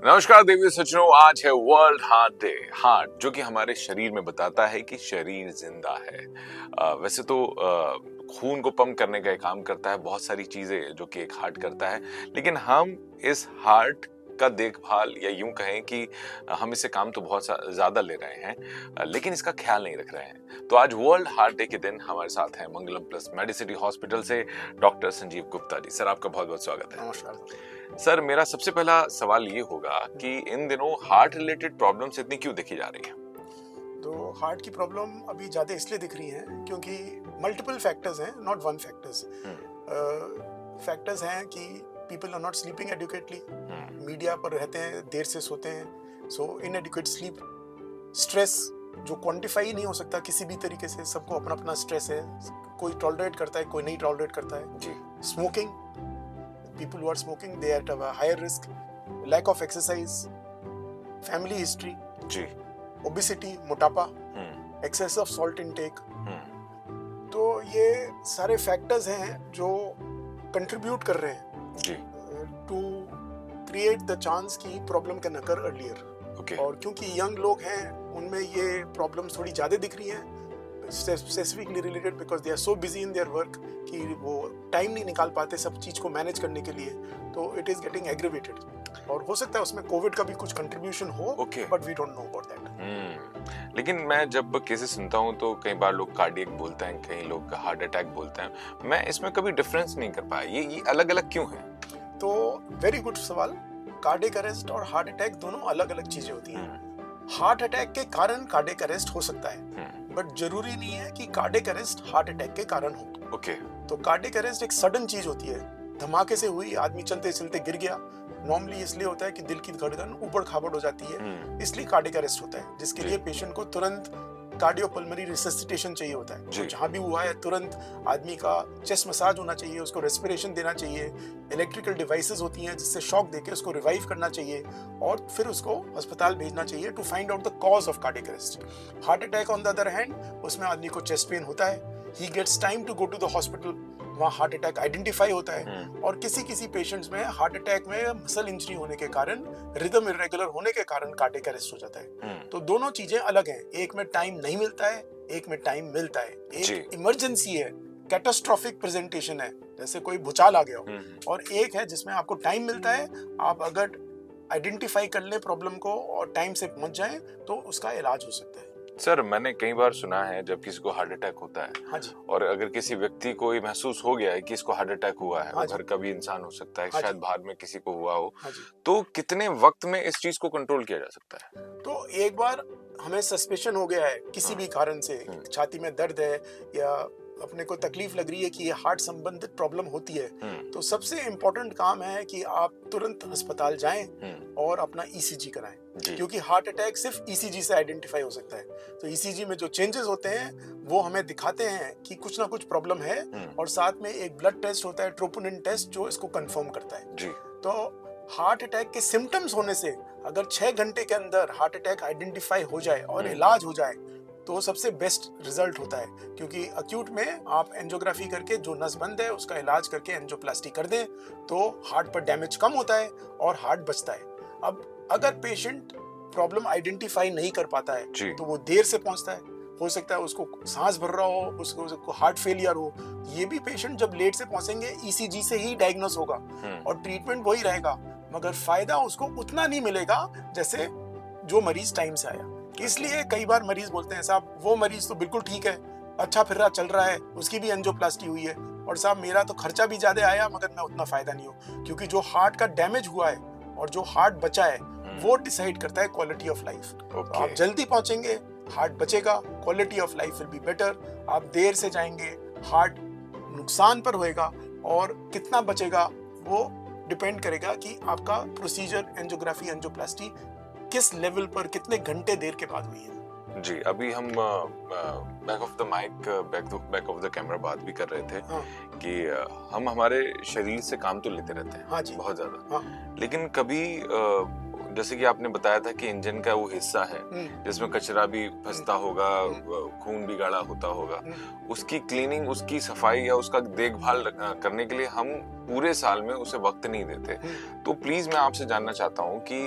नमस्कार देवी सज्जनों, आज है वर्ल्ड हार्ट डे। हार्ट जो कि हमारे शरीर में बताता है कि शरीर जिंदा है। वैसे तो खून को पंप करने का काम करता है, बहुत सारी चीजें जो कि एक हार्ट करता है, लेकिन हम इस हार्ट का देखभाल या यूं कहें कि हम इससे काम तो बहुत ज्यादा ले रहे हैं, लेकिन इसका ख्याल नहीं रख रहे हैं। तो आज वर्ल्ड हार्ट डे के दिन हमारे साथ हैं मंगलम प्लस मेडिसिटी हॉस्पिटल से डॉक्टर संजीव गुप्ता जी। सर, आपका बहुत बहुत स्वागत है। नमस्कार सर, मेरा सबसे पहला सवाल ये होगा कि इन दिनों हार्ट रिलेटेड प्रॉब्लम्स इतनी क्यों देखी जा रही है? तो हार्ट की प्रॉब्लम अभी ज़्यादा इसलिए दिख रही है क्योंकि मल्टीपल फैक्टर्स हैं, नॉट वन फैक्टर्स। फैक्टर्स हैं कि people are not sleeping adequately, media पर रहते हैं, देर से सोते हैं, सो इनएडुकेट स्लीप, स्ट्रेस जो क्वांटिफाई नहीं हो सकता किसी भी तरीके से, सबको अपना अपना स्ट्रेस है, कोई टॉलरेट करता है, कोई नहीं टॉलरेट करता है जी। Smoking, people who are smoking they are at a higher risk, lack of exercise, family history जी, obesity मोटापा, excess of salt intake। तो ये सारे फैक्टर्स हैं जो कंट्रीब्यूट कर रहे हैं जी टू क्रिएट द चांस कि प्रॉब्लम कैन अकर अर्लियर। और क्योंकि यंग लोग हैं उनमें ये प्रॉब्लम्स थोड़ी ज़्यादा दिख रही हैं, specifically related because they are so busy in their work कि वो टाइम नहीं निकाल पाते सब चीज़ को मैनेज करने के लिए, तो इट इज़ गेटिंग एग्रीवेटेड। और हो सकता है उसमें कोविड का भी कुछ कंट्रीब्यूशन हो, but we don't know about that. लेकिन मैं जब केसेस सुनता हूँ तो कई बार लोग कार्डियक बोलते हैं, कई लोग हार्ट अटैक बोलते हैं। मैं इसमें कभी डिफरेंस नहीं कर पाया, ये अलग अलग क्यों है? तो वेरी गुड सवाल। कार्डियक अरेस्ट और हार्ट अटैक दोनों अलग अलग चीजें होती हैं। हार्ट अटैक के कारण कार्डियक अरेस्ट हो सकता है, बट जरूरी नहीं है कि कार्डियक अरेस्ट हार्ट अटैक के कारण हो। तो कार्डियक अरेस्ट एक सडन चीज होती है, धमाके से हुई, आदमी चलते चलते गिर गया। नॉर्मली इसलिए होता है कि दिल की धड़कन ऊबड़ खाबड़ हो जाती है, इसलिए कार्डियक अरेस्ट होता है, जिसके लिए पेशेंट को तुरंत कार्डियोपल्मोनरी रिससिटेशन चाहिए होता है। तो जहाँ भी हुआ है तुरंत आदमी का चेस्ट मसाज होना चाहिए, उसको रेस्पिरेशन देना चाहिए, इलेक्ट्रिकल डिवाइसेस होती हैं जिससे शॉक देके उसको रिवाइव करना चाहिए और फिर उसको अस्पताल भेजना चाहिए to find out the cause of cardiac arrest. Heart attack on the other hand, उसमें आदमी को चेस्ट पेन होता है, he gets time to go to the hospital, वहाँ हार्ट अटैक आइडेंटिफाई होता है। और किसी किसी पेशेंट्स में हार्ट अटैक में मसल इंजरी होने के कारण, रिदम इरेगुलर होने के कारण कार्डियक अरेस्ट हो जाता है। तो दोनों चीजें अलग हैं, एक में टाइम नहीं मिलता है, एक में टाइम मिलता है। एक इमरजेंसी है, कैटास्ट्रोफिक प्रेजेंटेशन है, जैसे कोई भूचाल आ गया हो, और एक है जिसमें आपको टाइम मिलता है, आप अगर आइडेंटिफाई कर ले प्रॉब्लम को और टाइम से पहुंच जाए तो उसका इलाज हो सकता है। सर, मैंने कई बार सुना है जब किसी को हार्ट अटैक होता है, हाँ जी, और अगर किसी व्यक्ति को ये महसूस हो गया है कि इसको हार्ट अटैक हुआ है, घर का भी इंसान हो सकता है, शायद बाहर में किसी को हुआ हो, तो कितने वक्त में इस चीज को कंट्रोल किया जा सकता है? तो एक बार हमें सस्पेशन हो गया है किसी भी कारण से, छाती में दर्द है या अपने को तकलीफ लग रही है कि ये हार्ट संबंधित प्रॉब्लम होती है, तो सबसे इम्पोर्टेंट काम है कि आप तुरंत अस्पताल जाएं और अपना ईसीजी कराएं, क्योंकि हार्ट अटैक सिर्फ ईसीजी से आइडेंटिफाई हो सकता है। तो ईसीजी में जो चेंजेस होते हैं वो हमें दिखाते हैं कि कुछ ना कुछ प्रॉब्लम है, और साथ में एक ब्लड टेस्ट होता है, ट्रोपोनिन टेस्ट, जो इसको कंफर्म करता है। तो हार्ट अटैक के सिम्टम्स होने से अगर 6 घंटे के अंदर हार्ट अटैक आइडेंटिफाई हो जाए और इलाज हो जाए तो सबसे बेस्ट रिजल्ट होता है, क्योंकि अक्यूट में आप एंजियोग्राफी करके जो नस बंद है उसका इलाज करके एंजियोप्लास्टी कर दें तो हार्ट पर डैमेज कम होता है और हार्ट बचता है। अब अगर पेशेंट प्रॉब्लम आइडेंटिफाई नहीं कर पाता है तो वो देर से पहुंचता है, हो सकता है उसको सांस भर रहा हो, उसको हार्ट फेलियर हो। ये भी पेशेंट जब लेट से पहुंचेंगे ईसीजी से ही डायग्नोस होगा और ट्रीटमेंट वही रहेगा, मगर फायदा उसको उतना नहीं मिलेगा जैसे जो मरीज टाइम से आया। इसलिए कई बार मरीज बोलते हैं, साहब वो मरीज तो बिल्कुल ठीक है, अच्छा फिर रहा, चल रहा है, उसकी भी एंजियोप्लास्टी हुई है, और साहब मेरा तो खर्चा भी ज्यादा आया मगर मैं उतना फायदा नहीं हो, क्योंकि जो हार्ट का डैमेज हुआ है और जो हार्ट बचा है वो डिसाइड करता है क्वालिटी ऑफ लाइफ। तो आप जल्दी पहुंचेंगे, हार्ट बचेगा, quality of life will be better. आप देर से जाएंगे, हार्ट नुकसान पर होएगा, और कितना बचेगा वो डिपेंड करेगा कि आपका प्रोसीजर एंजियोग्राफी एंजियोप्लास्टी किस लेवल पर कितने घंटे देर के बाद हुई है। जी, अभी हम back of the mic, back of the camera बात भी कर रहे थे कि हम हमारे शरीर से काम तो लेते रहते हैं बहुत ज्यादा, लेकिन कभी जैसे कि आपने बताया था कि इंजन का वो हिस्सा है जिसमें कचरा भी फंसता होगा, खून भी गाढ़ा होता होगा, उसकी क्लीनिंग, उसकी सफाई या उसका देखभाल करने के लिए हम पूरे साल में उसे वक्त नहीं देते। तो प्लीज मैं आपसे जानना चाहता हूँ कि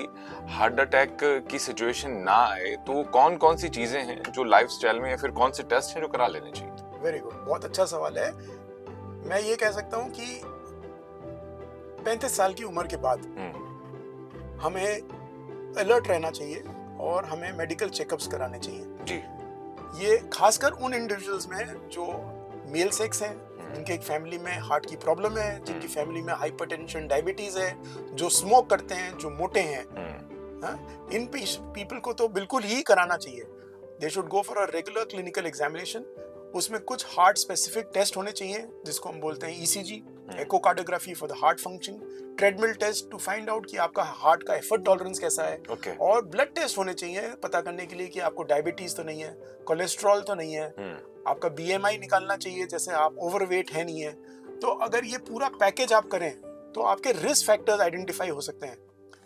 हार्ट अटैक की सिचुएशन ना आए तो कौन कौन सी चीजें हैं जो लाइफस्टाइल में या फिर कौन से टेस्ट हैं जो करा लेने चाहिए? वेरी गुड, बहुत अच्छा सवाल है। मैं ये कह सकता हूँ कि 35 साल की उम्र के बाद हमें अलर्ट रहना चाहिए और हमें मेडिकल चेकअप्स कराने चाहिए जी। ये खासकर उन इंडिविजुअल्स में जो मेल सेक्स हैं, जिनके एक फैमिली में हार्ट की प्रॉब्लम है, जिनकी फैमिली में हाइपरटेंशन, डायबिटीज है, जो स्मोक करते हैं, जो मोटे हैं, इन पीपल को तो बिल्कुल ही कराना चाहिए। They should go for a regular clinical examination. उसमें कुछ हार्ट स्पेसिफिक टेस्ट होने चाहिए जिसको हम बोलते हैं ECG, echocardiography for the heart function, treadmill test to find out कि आपका हार्ट का एफर्ट टॉलरेंस कैसा है, और ब्लड टेस्ट होने चाहिए पता करने के लिए कि आपको डायबिटीज तो नहीं है, कोलेस्ट्रॉल तो नहीं है, आपका बीएमआई निकालना चाहिए जैसे आप ओवरवेट है नहीं है। तो अगर ये पूरा पैकेज आप करें तो आपके रिस्क फैक्टर्स आइडेंटिफाई हो सकते हैं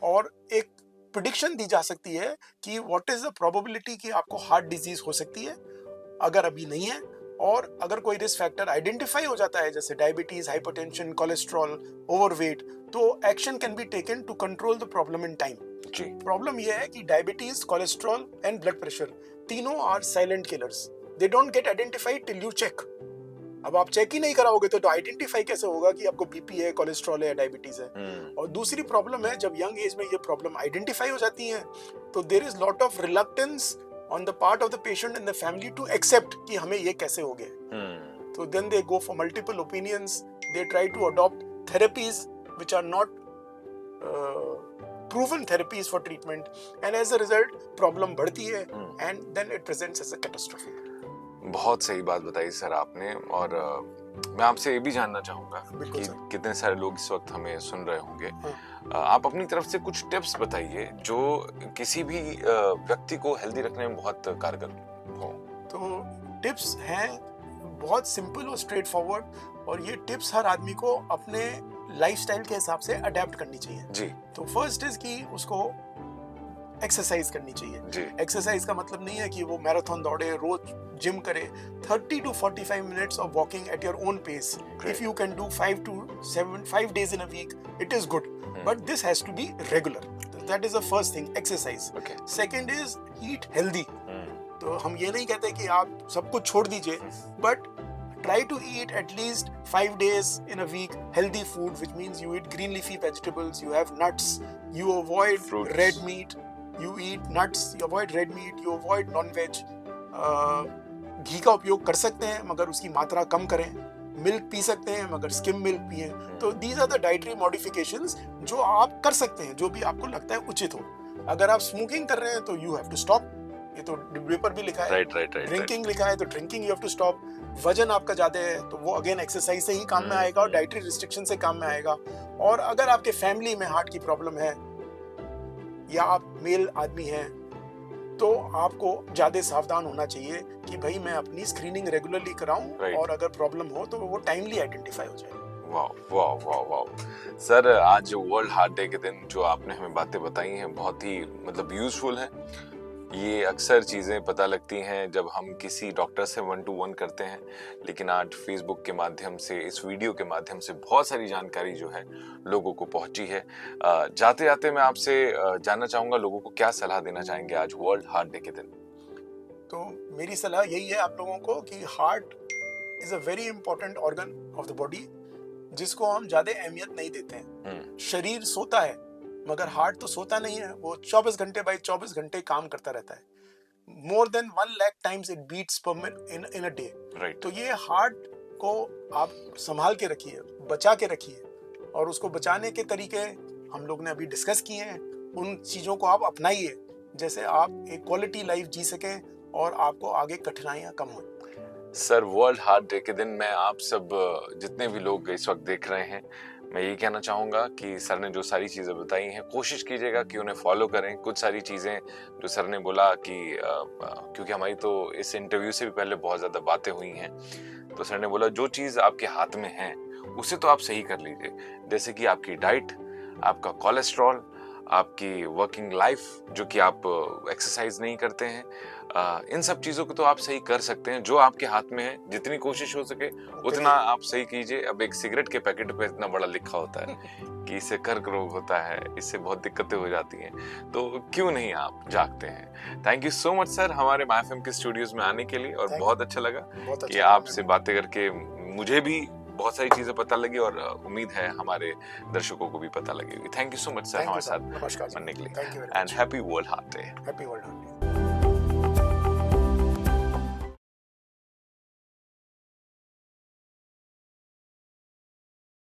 और एक प्रेडिक्शन दी जा सकती है कि व्हाट इज द प्रोबेबिलिटी कि आपको हार्ट डिजीज हो सकती है अगर अभी नहीं है, और अगर कोई रिस्क फैक्टर आइडेंटिफाई हो जाता है जैसे डायबिटीज, हाइपरटेंशन, कोलेस्ट्रॉल, ओवरवेट, तो action can be taken to control the problem in time. Problem यह है कि diabetes, cholesterol and blood pressure तीनों are silent killers. They don't get identified till you check. अब आप चेक ही नहीं कराओगे तो आइडेंटिफाई कैसे होगा कि आपको बीपी है, कोलेस्ट्रॉल है या डायबिटीज है। और दूसरी प्रॉब्लम है, जब यंग एज में ये प्रॉब्लम आइडेंटिफाई हो जाती है तो there is lot of reluctance on the part of the patient and the family to accept कि हमें ये कैसे हो गया। So then they go for multiple opinions, they try to adopt therapies which are not proven therapies for treatment, and as a result problem बढ़ती है and then it presents as a catastrophe। बहुत सही बात बताई sir आपने, और मैं आपसे ये भी जानना चाहूंगा कि कितने सारे लोग इस वक्त हमें सुन रहे होंगे। आप अपनी तरफ से कुछ टिप्स बताइए जो किसी भी व्यक्ति को हेल्दी रखने में बहुत कारगर हो। तो टिप्स हैं बहुत सिंपल और स्ट्रेट फॉरवर्ड, और ये टिप्स हर आदमी को अपने लाइफस्टाइल के हिसाब से अडेप्ट करनी चाहिए जी। तो फर्स्ट इज कि उसको एक्सरसाइज करनी चाहिए। एक्सरसाइज का मतलब नहीं है कि वो मैराथन दौड़े, रोज जिम करे। 30 to 45 minutes of walking at your own pace. If you can do 5 days in a week, it is good. But this has to be regular. That is the first thing, exercise. Second is eat healthy. तो हम ये नहीं कहते कि आप सब कुछ छोड़ दीजिए, but try to eat at least 5 days in a week healthy food, which means you eat green leafy vegetables, you have nuts, you avoid red meat, you eat nuts, you avoid red meat, you avoid non-veg. घी का उपयोग कर सकते हैं मगर उसकी मात्रा कम करें, milk P सकते हैं मगर स्किम मिल्क पिएं। तो these are the dietary modifications जो आप कर सकते हैं, जो भी आपको लगता है उचित हो। अगर आप स्मोकिंग कर रहे हैं तो यू हैव टू स्टॉप, ये तो डिब्बे पर भी लिखा है। ड्रिंकिंग लिखा है तो drinking you have to stop. वजन आपका ज्यादा है तो वो अगेन एक्सरसाइज से ही काम में आएगा और डाइटरी रिस्ट्रिक्शन से काम में आएगा। और अगर आपके फैमिली में हार्ट की प्रॉब्लम है या आप मेल आदमी हैं तो आपको ज्यादा सावधान होना चाहिए कि भाई मैं अपनी स्क्रीनिंग रेगुलरली कराऊं और अगर प्रॉब्लम हो तो वो टाइमली आइडेंटिफाई हो जाए। वाह वाह वाह वाह सर, आज वर्ल्ड हार्ट डे के दिन जो आपने हमें बातें बताई हैं बहुत ही मतलब यूजफुल हैं। ये अक्सर चीज़ें पता लगती हैं जब हम किसी डॉक्टर से 1-to-1 करते हैं, लेकिन आज फेसबुक के माध्यम से, इस वीडियो के माध्यम से बहुत सारी जानकारी जो है लोगों को पहुंची है। जाते जाते मैं आपसे जानना चाहूँगा लोगों को क्या सलाह देना चाहेंगे आज वर्ल्ड हार्ट डे के दिन? तो मेरी सलाह यही है आप लोगों को कि heart is a very important organ of the body जिसको हम ज्यादा अहमियत नहीं देते हैं। शरीर सोता है मगर हार्ट तो सोता नहीं है, वो 24 घंटे बाय 24 घंटे काम करता रहता है। More than 1 lakh times it beats per minute in a day. तो ये हार्ट को आप संभाल के रखिए, बचा के रखिए, और उसको बचाने के तरीके हम लोग ने अभी डिस्कस किए हैं। उन चीज़ों को आप अपनाइए जैसे आप एक क्वालिटी लाइफ जी सकें और आपको आगे कठिनाइयाँ कम हो। सर, वर्ल्ड हार्ट डे के दिन मैं आप सब जितने भी लोग इस वक्त देख रहे हैं, मैं ये कहना चाहूँगा कि सर ने जो सारी चीज़ें बताई हैं कोशिश कीजिएगा कि उन्हें फॉलो करें। कुछ सारी चीज़ें जो सर ने बोला कि क्योंकि हमारी तो इस इंटरव्यू से भी पहले बहुत ज़्यादा बातें हुई हैं, तो सर ने बोला जो चीज़ आपके हाथ में है उसे तो आप सही कर लीजिए, जैसे कि आपकी डाइट, आपका कोलेस्ट्रॉल, आपकी वर्किंग लाइफ, जो कि आप एक्सरसाइज नहीं करते हैं, इन सब चीज़ों को तो आप सही कर सकते हैं, जो आपके हाथ में है। जितनी कोशिश हो सके उतना आप सही कीजिए। अब एक सिगरेट के पैकेट पे इतना बड़ा लिखा होता है कि इससे कर्क रोग होता है, इससे बहुत दिक्कतें हो जाती हैं, तो क्यों नहीं आप जागते हैं। Thank you so much sir हमारे माय एफएम के स्टूडियोज में आने के लिए, और बहुत अच्छा लगा कि आपसे बातें करके मुझे भी बहुत सारी चीजें पता लगी, और उम्मीद है हमारे दर्शकों को भी पता लगेगी। Thank you so much sir हमारे साथ बनने के लिए, and happy world heart day. Happy world heart day.